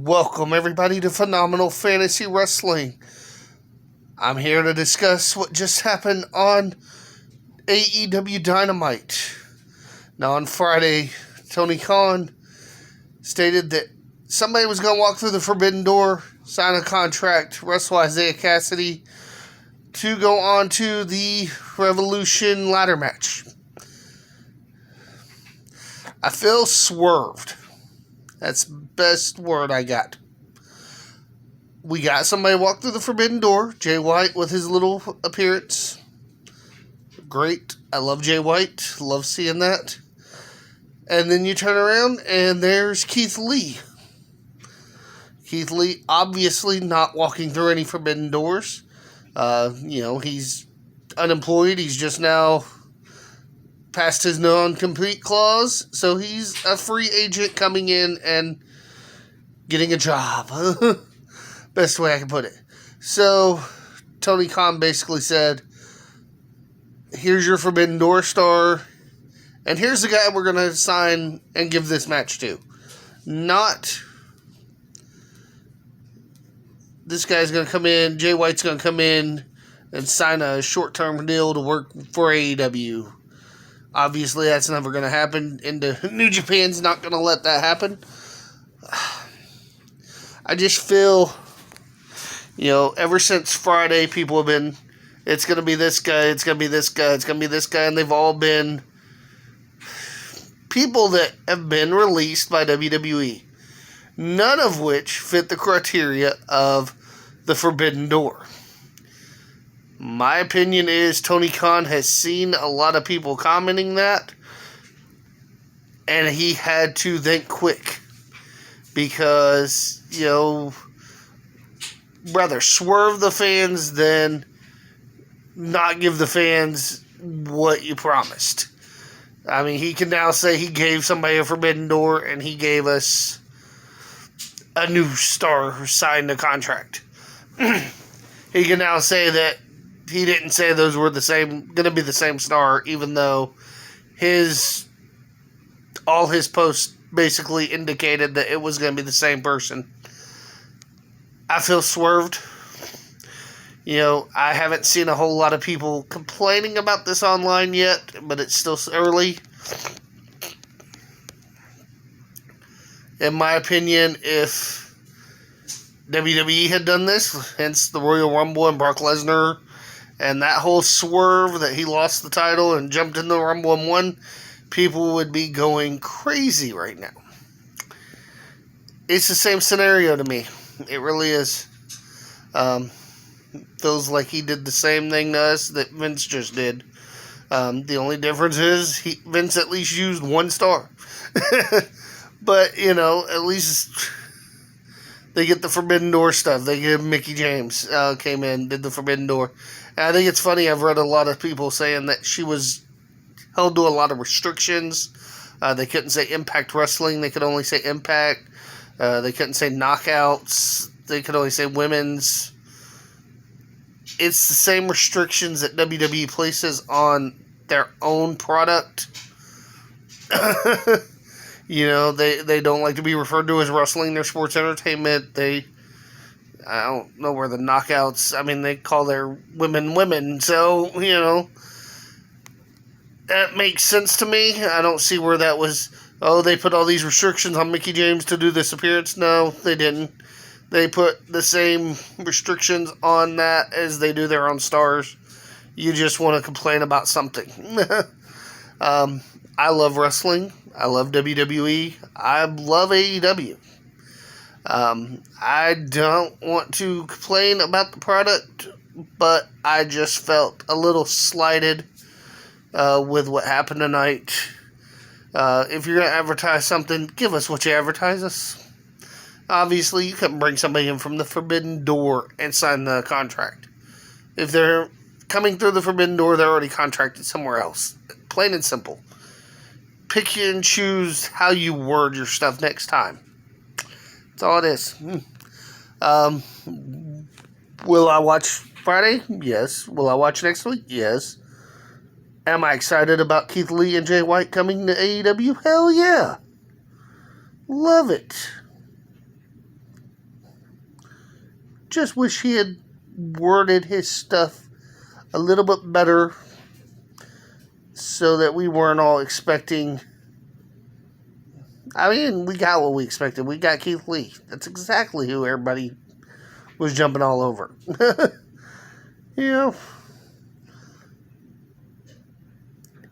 Welcome, everybody, to Phenomenal Fantasy Wrestling. I'm here to discuss what just happened on AEW Dynamite. Now, on Friday, Tony Khan stated that somebody was going to walk through the forbidden door, sign a contract, wrestle Isaiah Cassidy to go on to the Revolution ladder match. I feel swerved. That's the best word I got. We got somebody walk through the forbidden door. Jay White with his little appearance. Great. I love Jay White. Love seeing that. And then you turn around and there's Keith Lee. Keith Lee obviously not walking through any forbidden doors. He's unemployed. He's just now past his non-compete clause, so he's a free agent coming in and getting a job. Best way I can put it. So, Tony Khan basically said, here's your Forbidden Door star, and here's the guy we're going to sign and give this match to. Not, this guy's going to come in, Jay White's going to come in and sign a short-term deal to work for AEW. Obviously, that's never going to happen. New Japan's not going to let that happen. I just feel, ever since Friday, people have been, it's going to be this guy, it's going to be this guy, it's going to be this guy, and they've all been people that have been released by WWE, none of which fit the criteria of the Forbidden Door. My opinion is Tony Khan has seen a lot of people commenting that, and he had to think quick because, rather swerve the fans than not give the fans what you promised. I mean, he can now say he gave somebody a Forbidden Door and he gave us a new star who signed a contract. He can now say that he didn't say those were going to be the same star, even though all his posts basically indicated that it was going to be the same person. I feel swerved. I haven't seen a whole lot of people complaining about this online yet, but it's still early. In my opinion, if WWE had done this, hence the Royal Rumble and Brock Lesnar, and that whole swerve that he lost the title and jumped in the Rumble and won, people would be going crazy right now. It's the same scenario to me. It really is. Feels like he did the same thing to us that Vince just did. The only difference is Vince at least used one star. But, at least they get the Forbidden Door stuff. They get Mickie James came in, did the Forbidden Door. And I think it's funny, I've read a lot of people saying that she was held to a lot of restrictions. They couldn't say Impact Wrestling. They could only say Impact. They couldn't say Knockouts. They could only say Women's. It's the same restrictions that WWE places on their own product. They don't like to be referred to as wrestling. They're sports entertainment. I don't know where the Knockouts, they call their women. So, that makes sense to me. I don't see where that was, they put all these restrictions on Mickie James to do this appearance. No, they didn't. They put the same restrictions on that as they do their own stars. You just want to complain about something. I love wrestling. I love WWE. I love AEW. I don't want to complain about the product, but I just felt a little slighted with what happened tonight. If you're going to advertise something, give us what you advertise us. Obviously, you couldn't bring somebody in from the Forbidden Door and sign the contract. If they're coming through the Forbidden Door, they're already contracted somewhere else. Plain and simple. Pick and choose how you word your stuff next time. That's all it is. Will I watch Friday? Yes. Will I watch next week? Yes. Am I excited about Keith Lee and Jay White coming to AEW? Hell yeah. Love it. just wish he had worded his stuff a little bit better so that we weren't all expecting. I mean, we got what we expected. We got Keith Lee. That's exactly who everybody was jumping all over. You know,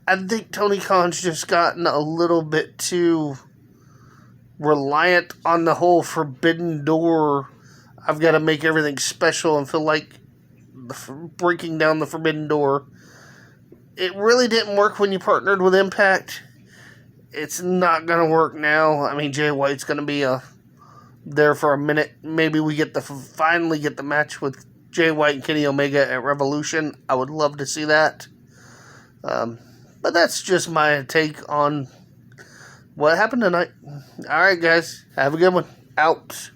I think Tony Khan's just gotten a little bit too reliant on the whole forbidden door. I've got to make everything special and feel like breaking down the forbidden door. It really didn't work when you partnered with Impact. It's not going to work now. I mean, Jay White's going to be there for a minute. Maybe we finally get the match with Jay White and Kenny Omega at Revolution. I would love to see that. But that's just my take on what happened tonight. Alright, guys. Have a good one. Out.